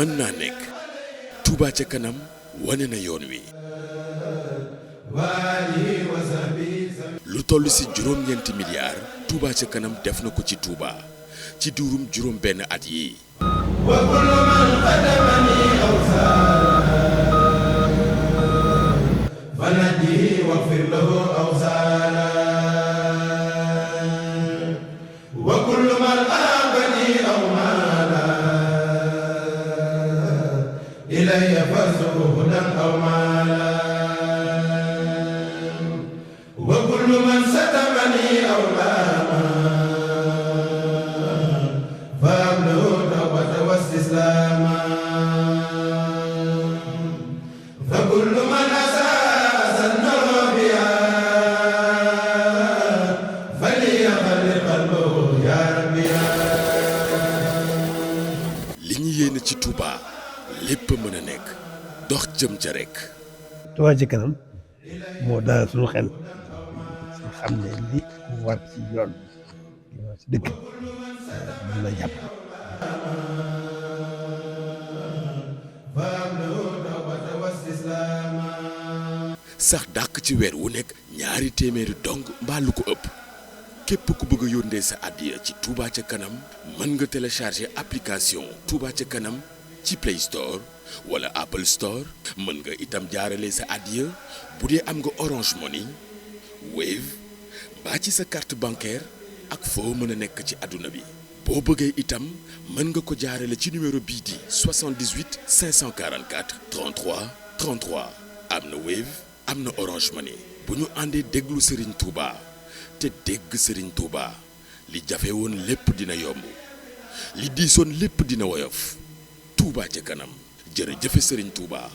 mën naa nekk. Touba ca kanam wane na yoon wi. lu toll ci juróom-ñeenti milliards Touba ca kanam def na ko ci Touba ci diirum juróom benn at yi. li ñu yéene ci Touba lépp mën a nekk dox jëm ca rek. Touba ca kanam moo dalal suñu xel xam ne li war ci yoon ci dëkk mën na jàpp. sax dàq ci weer wu nekk ñaari téeméeri dong mbaa lu ko ëpp. képp ku bëgg a yónnee sa àddiya ci Touba ca kanam mën nga télécharger application Touba ca kanam ci Play Store wala Apple Store. mën nga itam jaarale sa àddiya bu dee am nga Orange Money Wave mbaa ci sa carte bancaire ak foo mën a nekk ci àdduna bi. boo bëggee itam mën nga ko jaarale ci numéro bii di 78 544 33 33 am na Wave am na Orange Money. bu ñu àndee déglu Serigne Touba te dégg Serigne Touba li jafe woon lépp dina yomb li diisoon lépp dina woyof. Touba ca kanam jërëjëf Serigne Touba.